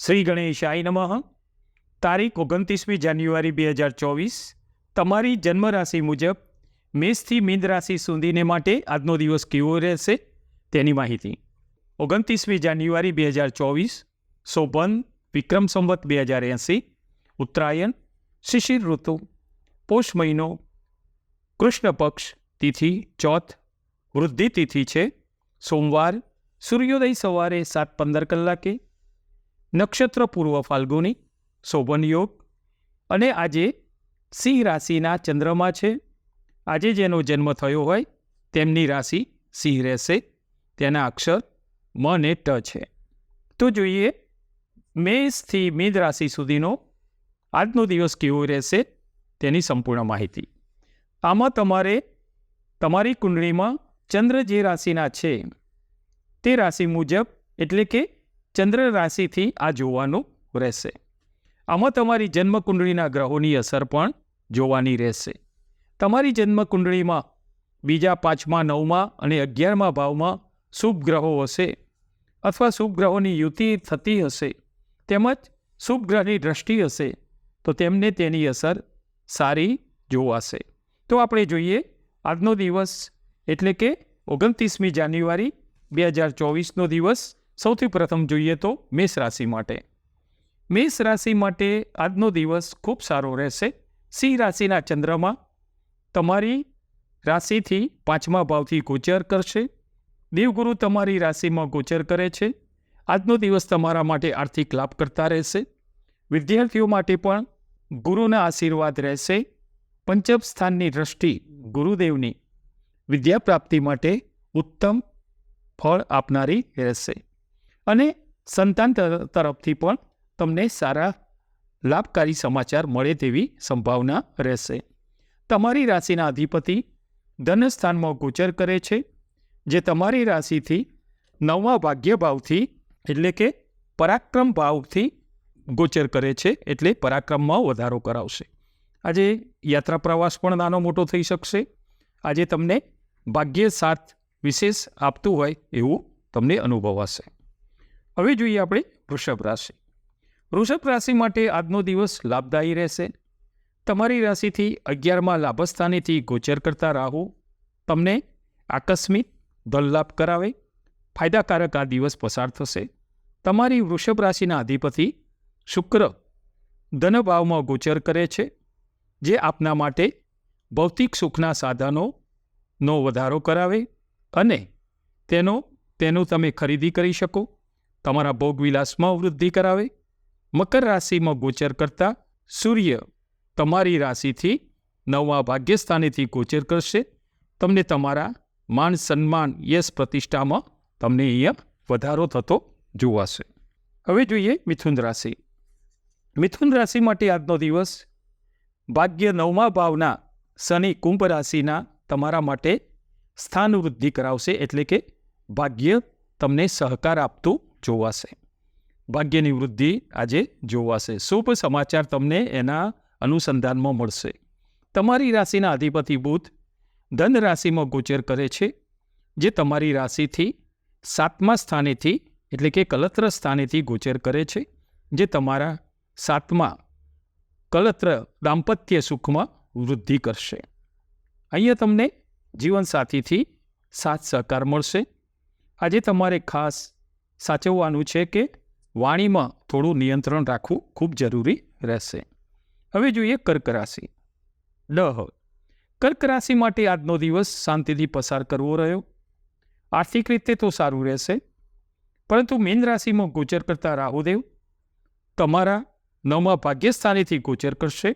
શ્રી ગણેશાય નમઃ. તારીખ 29મી જાન્યુઆરી 2024. તમારી જન્મ રાશિ મુજબ મેષથી મીન રાશિ સુધીને માટે આજનો દિવસ કેવો રહેશે તેની માહિતી. 29મી જાન્યુઆરી 2024, શોભન વિક્રમ સંવત 2080, ઉત્તરાયણ, શિશિર ઋતુ, પોષ મહિનો, કૃષ્ણ પક્ષ, તિથિ ચોથ, વૃદ્ધિ તિથિ છે, સોમવાર, સૂર્યોદય સવારે 7:15 કલાકે, નક્ષત્ર પૂર્વ ફાલ્ગુની, શોભન યોગ. અને આજે સિંહ રાશિના ચંદ્રમા છે. આજે જેનો જન્મ થયો હોય તેમની રાશિ સિંહ રહેશે. તેના અક્ષર મ ને ટ છે. તો જોઈએ મેષથી મીન રાશિ સુધીનો આજનો દિવસ કેવો રહેશે તેની સંપૂર્ણ માહિતી. આમાં તમારે તમારી કુંડળીમાં ચંદ્ર જે રાશિના છે તે રાશિ મુજબ એટલે કે ચંદ્ર રાશિથી આ જોવાનું રહેશે. આમાં તમારી જન્મ કુંડળીના ગ્રહોની અસર પણ જોવાની રહેશે. તમારી જન્મ કુંડળીમાં બીજા, 5મા, 9મા અને 11મા ભાવમાં શુભ ગ્રહો હશે અથવા શુભ ગ્રહોની યુતિ થતી હશે તેમજ શુભ ગ્રહની દ્રષ્ટિ હશે તો તેમને તેની અસર સારી જોવાશે. તો આપણે જોઈએ આજનો દિવસ એટલે કે 29મી જાન્યુઆરી 2024નો દિવસ. સૌથી પ્રથમ જોઈએ તો મેષ રાશિ માટે. મેષ રાશિ માટે આજનો દિવસ ખૂબ સારો રહેશે. સિંહ રાશિના ચંદ્રમાં તમારી રાશિથી 5મા ભાવથી ગોચર કરશે. દેવગુરુ તમારી રાશિમાં ગોચર કરે છે. આજનો દિવસ તમારા માટે આર્થિક લાભ કરતા રહેશે. વિદ્યાર્થીઓ માટે પણ ગુરુના આશીર્વાદ રહેશે. પંચમ સ્થાનની દ્રષ્ટિ ગુરુદેવની વિદ્યા પ્રાપ્તિ માટે ઉત્તમ ફળ આપનારી રહેશે અને સંતાન તરફથી પણ તમને સારા લાભકારી સમાચાર મળે તેવી સંભાવના રહેશે. તમારી રાશિના અધિપતિ ધનસ્થાનમાં ગોચર કરે છે જે તમારી રાશિથી 9મા ભાગ્ય ભાવથી એટલે કે પરાક્રમ ભાવથી ગોચર કરે છે એટલે પરાક્રમમાં વધારો કરાવશે. આજે યાત્રા પ્રવાસ પણ નાનો મોટો થઈ શકશે. આજે તમને ભાગ્ય સાથ વિશેષ આપતું હોય એવું તમને અનુભવાશે. હવે જોઈએ આપણે વૃષભ રાશિ. વૃષભ રાશિ માટે આજનો દિવસ લાભદાયી રહેશે. તમારી રાશિથી 11મા લાભસ્થાનેથી ગોચર કરતા રાહુ તમને આકસ્મિક ધનલાભ કરાવે. ફાયદાકારક આ દિવસ પસાર થશે. તમારી વૃષભ રાશિના અધિપતિ શુક્ર ધનભાવમાં ગોચર કરે છે જે આપના માટે ભૌતિક સુખના સાધનોનો વધારો કરાવે અને તેનું તમે ખરીદી કરી શકો. તમારા ભોગવિલાસમાં વૃદ્ધિ કરાવે. મકર રાશિમાં ગોચર કરતા સૂર્ય તમારી રાશિથી 9મા ભાગ્યસ્થાનેથી ગોચર કરશે. તમને તમારા માન સન્માન યશ પ્રતિષ્ઠામાં તમને અહીંયા વધારો થતો જોવાશે. હવે જોઈએ મિથુન રાશિ. મિથુન રાશિ માટે આજનો દિવસ ભાગ્ય 9મા ભાવના શનિ કુંભ રાશિના તમારા માટે સ્થાન વૃદ્ધિ કરાવશે એટલે કે ભાગ્ય તમને સહકાર આપતું જોવાશે. ભાગ્યની વૃદ્ધિ આજે જોવાશે. શુભ સમાચાર તમને એના અનુસંધાનમાં મળશે. તમારી રાશિના અધિપતિ બુધ ધન રાશિમાં ગોચર કરે છે જે તમારી રાશિથી 7મા સ્થાનેથી એટલે કે કલત્ર સ્થાનેથી ગોચર કરે છે જે તમારા 7મા કલત્ર દાંપત્ય સુખમાં વૃદ્ધિ કરશે. અહીંયા તમને જીવનસાથીથી સાથ સહકાર મળશે. આજે તમારે ખાસ સાચવવાનું છે કે વાણીમાં થોડું નિયંત્રણ રાખવું ખૂબ જરૂરી રહેશે. હવે જોઈએ કર્ક રાશિ. કર્ક રાશિ માટે આજનો દિવસ શાંતિથી પસાર કરવો રહ્યો. આર્થિક રીતે તો સારું રહેશે પરંતુ મીન રાશિમાં ગોચર કરતા રાહુદેવ તમારા 9મા ભાગ્યસ્થાનેથી ગોચર કરશે.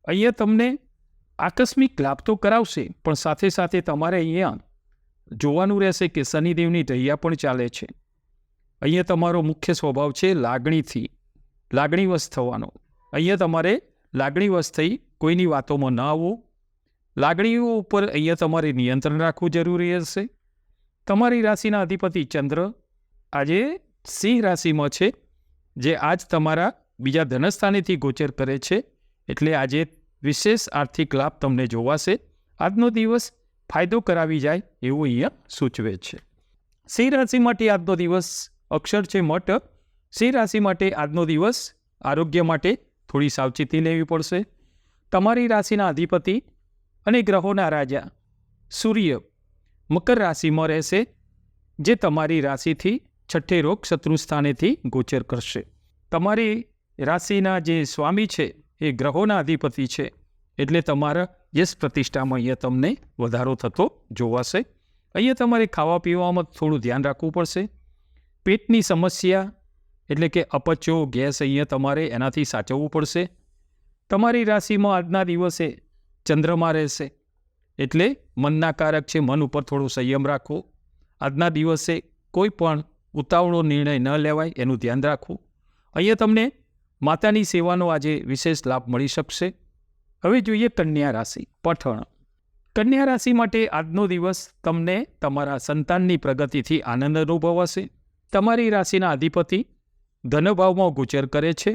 અહીંયા તમને આકસ્મિક લાભ તો કરાવશે પણ સાથે સાથે તમારે અહીંયા જોવાનું રહેશે કે શનિદેવની ઢૈયા પણ ચાલે છે. અહીંયા તમારો મુખ્ય સ્વભાવ છે લાગણીવશ થવાનો. અહીંયા તમારે લાગણીવશ થઈ કોઈની વાતોમાં ન આવવું. લાગણીઓ ઉપર અહીંયા તમારે નિયંત્રણ રાખવું જરૂરી રહેશે. તમારી રાશિના અધિપતિ ચંદ્ર આજે સિંહ રાશિમાં છે જે આજ તમારા બીજા ધનસ્થાનેથી ગોચર કરે છે એટલે આજે વિશેષ આર્થિક લાભ તમને જોવાશે. આજનો દિવસ ફાયદો કરાવી જાય એવું અહીંયા સૂચવે છે. સિંહ રાશિ માટે આજનો દિવસ અક્ષર છે મઠ સિંહ રાશિ માટે આજનો દિવસ આરોગ્ય માટે થોડી સાવચેતી લેવી પડશે. તમારી રાશિના અધિપતિ અને ગ્રહોના રાજા સૂર્ય મકર રાશિમાં રહેશે, જે તમારી રાશિથી છઠ્ઠે રોગ શત્રુ સ્થાનેથી ગોચર કરશે. તમારી રાશિના જે સ્વામી છે એ ગ્રહોના અધિપતિ છે, એટલે તમારા યશ પ્રતિષ્ઠામાં અહીંયા તમને વધારો થતો જોવાશે. અહીંયા તમારે ખાવા પીવામાં થોડું ધ્યાન રાખવું પડશે. પેટની સમસ્યા એટલે કે અપચો, ગેસ અહીંયા તમારે એનાથી સાચવવું પડશે. તમારી રાશિમાં આજના દિવસે ચંદ્રમા રહેશે, એટલે મનના કારક છે. મન ઉપર થોડો સંયમ રાખવો. આજના દિવસે કોઈ પણ ઉતાવળો નિર્ણય ન લેવાય, એનું ધ્યાન રાખવું. અહીંયા તમને માતાની સેવાનો આજે વિશેષ લાભ મળી શકશે. હવે જોઈએ કન્યા રાશિ, પઠણ. કન્યા રાશિ માટે આજનો દિવસ તમને તમારા સંતાનની પ્રગતિથી આનંદ અનુભવાશે. તમારી રાશિના અધિપતિ ધનભાવમાં ગોચર કરે છે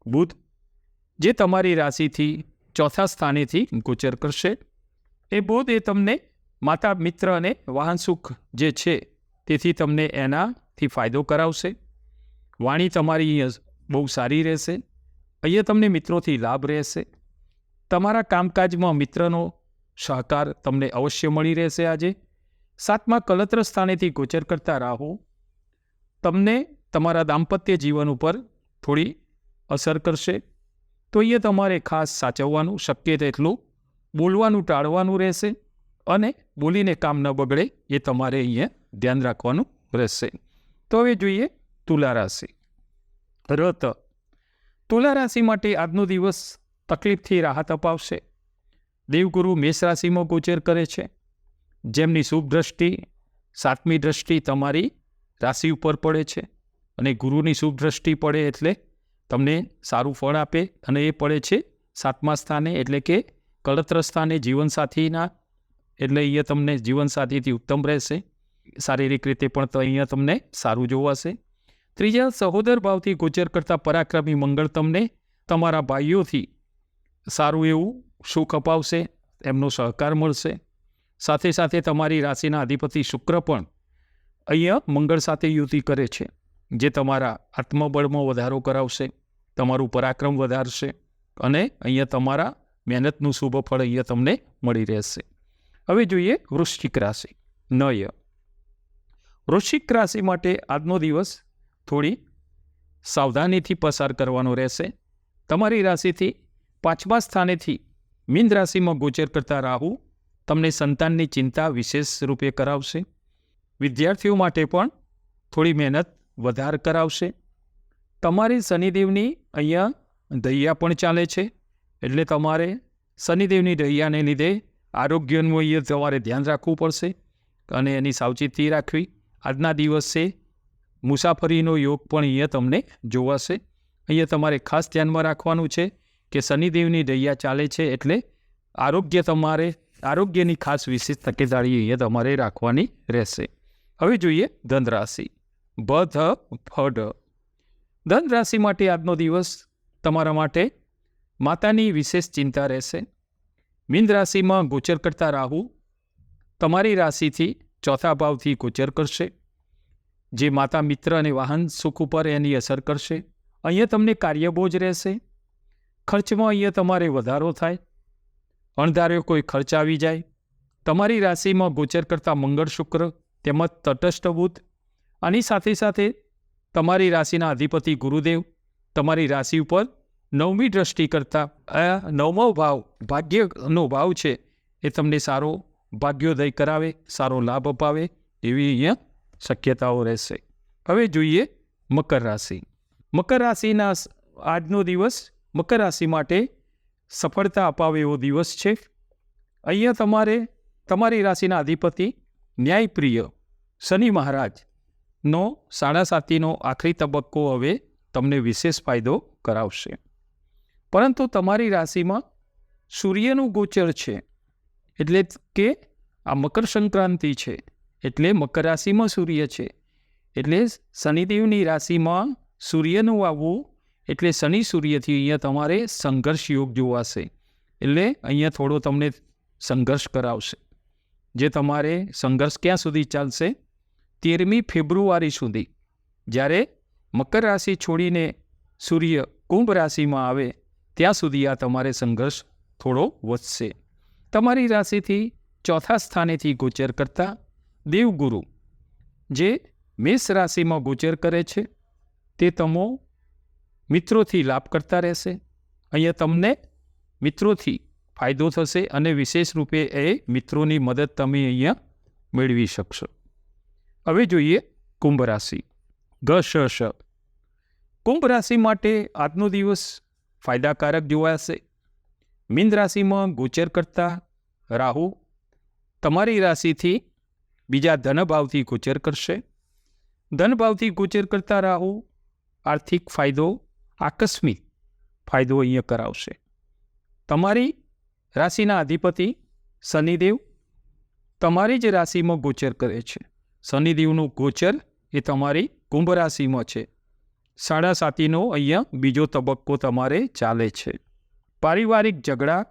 બુધ, જે તમારી રાશિથી ચોથા સ્થાનેથી ગોચર કરશે. એ બુધ એ તમને માતા, મિત્ર અને વાહન સુખ જે છે તેથી તમને એનાથી ફાયદો કરાવશે. વાણી તમારી બહુ સારી રહેશે. અહીંયા તમને મિત્રોથી લાભ રહેશે. તમારા કામકાજમાં મિત્રનો સહકાર તમને અવશ્ય મળી રહેશે. આજે સાતમા કલત્ર સ્થાનેથી ગોચર કરતા રાહુ તમને તમારા દાંપત્ય જીવન ઉપર થોડી અસર કરશે. તો અહીંયા તમારે ખાસ સાચવવાનું, શક્ય તેટલું બોલવાનું ટાળવાનું રહેશે, અને બોલીને કામ ન બગડે એ તમારે અહીંયા ધ્યાન રાખવાનું રહેશે. તો હવે જોઈએ તુલા રાશિ, રત. તુલા રાશિ માટે આજનો દિવસ તકલીફથી રાહત અપાવશે. દેવગુરુ મેષ રાશિમાં ગોચર કરે છે, જેમની શુભ દ્રષ્ટિ, સાતમી દ્રષ્ટિ તમારી રાશિ ઉપર પડે છે. અને ગુરુની શુભ દ્રષ્ટિ પડે એટલે તમને સારું ફળ આપે, અને એ પડે છે સાતમા સ્થાને, એટલે કે કળત્ર સ્થાને જીવનસાથીના. એટલે અહીંયા તમને જીવનસાથીથી ઉત્તમ રહેશે. શારીરિક રીતે પણ તો અહીંયા તમને સારું જોવાશે. ત્રીજા સહોદર ભાવથી ગોચર કરતા પરાક્રમી મંગળ તમને તમારા ભાઈઓથી સારું એવું સુખ અપાવશે, એમનો સહકાર મળશે. સાથે સાથે તમારી રાશિના અધિપતિ શુક્ર પણ અહીંયા મંગળ સાથે યુતિ કરે છે, જે તમારા આત્મબળમાં વધારો કરાવશે, તમારું પરાક્રમ વધારશે, અને અહીંયા તમારા મહેનતનું શુભ ફળ અહીંયા તમને મળી રહેશે. હવે જોઈએ વૃશ્ચિક રાશિ, નય. વૃશ્ચિક રાશિ માટે આજનો દિવસ થોડી સાવધાનીથી પસાર કરવાનો રહેશે. તમારી રાશિથી પાંચમા સ્થાનેથી મીન રાશિમાં ગોચર કરતા રાહુ તમને સંતાનની ચિંતા વિશેષ રૂપે કરાવશે. વિદ્યાર્થીઓ માટે પણ થોડી મહેનત વધાર કરાવશે. તમારી શનિદેવની અહીંયા દૈયા પણ ચાલે છે, એટલે તમારે શનિદેવની દૈયાને લીધે આરોગ્યનું અહીંયા તમારે ધ્યાન રાખવું પડશે, અને એની સાવચેતી રાખવી. આજના દિવસે મુસાફરીનો યોગ પણ અહીંયા તમને જોવાશે. અહીંયા તમારે ખાસ ધ્યાનમાં રાખવાનું છે કે શનિદેવની દૈયા ચાલે છે, એટલે આરોગ્યની ખાસ વિશેષ તકેદારી અહીંયા તમારે રાખવાની રહેશે. હવે જોઈએ ધન રાશિ, ભ ફડ. ધન રાશિ માટે આજનો દિવસ તમારા માટે માતાની વિશેષ ચિંતા રહેશે. મીન રાશિમાં ગોચર કરતા રાહુ તમારી રાશિથી ચોથા ભાવથી ગોચર કરશે, જે માતા, મિત્ર અને વાહન સુખ ઉપર એની અસર કરશે. અહીંયા તમને કાર્યબોજ રહેશે. ખર્ચમાં અહીંયા તમારે વધારો થાય. અણધાર્યો કોઈ ખર્ચ આવી જાય. તમારી રાશિમાં ગોચર કરતા મંગળ, શુક્ર તેમજ તટસ્થ બુધ, આની સાથે સાથે તમારી રાશિના અધિપતિ ગુરુદેવ તમારી રાશિ ઉપર નવમી દ્રષ્ટિ કરતા નવમો ભાવ, ભાગ્યનો ભાવ છે, એ તમને સારો ભાગ્યોદય કરાવે, સારો લાભ અપાવે એવી અહીંયા શક્યતાઓ રહેશે. હવે જોઈએ મકર રાશિ. મકર રાશિના આજનો દિવસ મકર રાશિ માટે સફળતા અપાવે એવો દિવસ છે. અહીંયા તમારે તમારી રાશિના અધિપતિ ન્યાયપ્રિય શનિ મહારાજનો સાડાસાતીનો આખરી તબક્કો હવે તમને વિશેષ ફાયદો કરાવશે. પરંતુ તમારી રાશિમાં સૂર્યનું ગોચર છે, એટલે કે આ મકર સંક્રાંતિ છે, એટલે મકર રાશિમાં સૂર્ય છે, એટલે શનિદેવની રાશિમાં સૂર્યનું આવવું એટલે શનિ સૂર્યથી અહીંયા તમારે સંઘર્ષ યોગ જોવાશે. એટલે અહીંયા થોડો તમને સંઘર્ષ કરાવશે, જે તમારે સંઘર્ષ ક્યાં સુધી ચાલશે? 13મી ફેબ્રુઆરી સુધી, જ્યારે મકર રાશિ છોડીને સૂર્ય કુંભ રાશિમાં આવે ત્યાં સુધી આ તમારે સંઘર્ષ થોડો વધશે. તમારી રાશિથી ચોથા સ્થાનેથી ગોચર કરતા દેવગુરુ જે મેષ રાશિમાં ગોચર કરે છે તે તમો મિત્રોથી લાભ કરતા રહેશે. અહીંયા તમને મિત્રોથી ફાયદો થશે અને વિશેષ રૂપે એ મિત્રોની મદદ તમે અહીંયા મેળવી શકશો. હવે જોઈએ કુંભ રાશિ. કુંભ રાશિ માટે આજનો દિવસ ફાયદાકારક જોવાશે. મીન રાશિમાં ગોચર કરતા રાહુ તમારી રાશિથી બીજા ધનભાવથી ગોચર કરશે. ધનભાવથી ગોચર કરતા રાહુ આર્થિક ફાયદો, આકસ્મિક ફાયદો અહીંયા કરાવશે. તમારી રાશિના અધિપતિ શનિદેવ તમારી જ રાશિમાં ગોચર કરે છે. શનિદેવનું ગોચર એ તમારી કુંભ રાશિમાં છે. 7.5નો અહીંયા બીજો તબક્કો તમારે ચાલે છે. પારિવારિક ઝઘડા,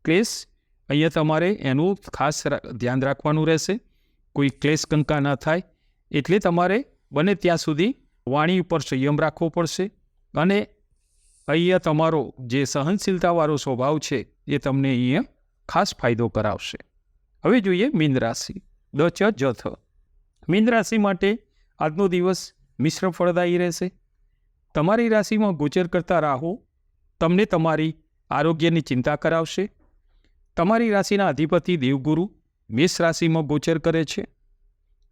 ક્લેશ અહીંયા તમારે એનું ખાસ ધ્યાન રાખવાનું રહેશે. કોઈ ક્લેશ કંકા ન થાય એટલે તમારે બને ત્યાં સુધી વાણી ઉપર સંયમ રાખવો પડશે અને અહીંયા તમારો જે સહનશીલતાવાળો સ્વભાવ છે એ તમને અહીંયા ખાસ ફાયદો કરાવશે. હવે જોઈએ મીન રાશિ. મીન રાશિ માટે આજનો દિવસ મિશ્ર ફળદાયી રહેશે. તમારી રાશિમાં ગોચર કરતા રાહુ તમને તમારી આરોગ્યની ચિંતા કરાવશે. તમારી રાશિના અધિપતિ દેવગુરુ મેષ રાશિમાં ગોચર કરે છે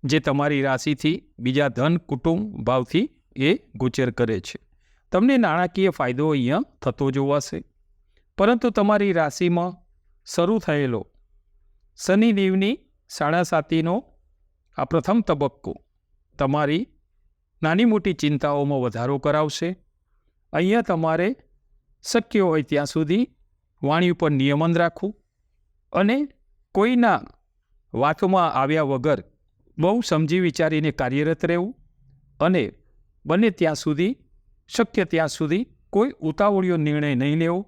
જે તમારી રાશિથી બીજા ધન કુટુંબ ભાવથી એ ગોચર કરે છે. તમને નાણાકીય ફાયદો અહીંયા થતો જોવાશે. પરંતુ તમારી રાશિમાં શરૂ થયેલો શનિદેવની 7.5નો આ પ્રથમ તબક્કો તમારી નાની મોટી ચિંતાઓમાં વધારો કરાવશે. અહીંયા તમારે શક્ય હોય ત્યાં સુધી વાણી ઉપર નિયમન રાખવું અને કોઈના વાતોમાં આવ્યા વગર બહુ સમજી વિચારીને કાર્યરત રહેવું અને બને ત્યાં સુધી શક્ય ત્યાં સુધી કોઈ ઉતાવળિયો નિર્ણય નહીં લેવો.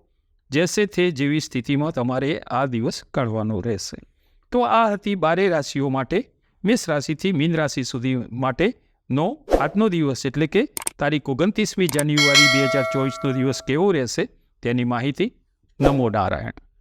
જેસે તે જેવી સ્થિતિમાં તમારે આ દિવસ કાઢવાનો રહેશે. તો આ હતી 12 રાશિઓ માટે મેષ રાશિથી મીન રાશિ સુધી માટેનો આજનો દિવસ એટલે કે તારીખ 29મી જાન્યુઆરી 2024નો દિવસ કેવો રહેશે તેની માહિતી. નમો નારાયણ.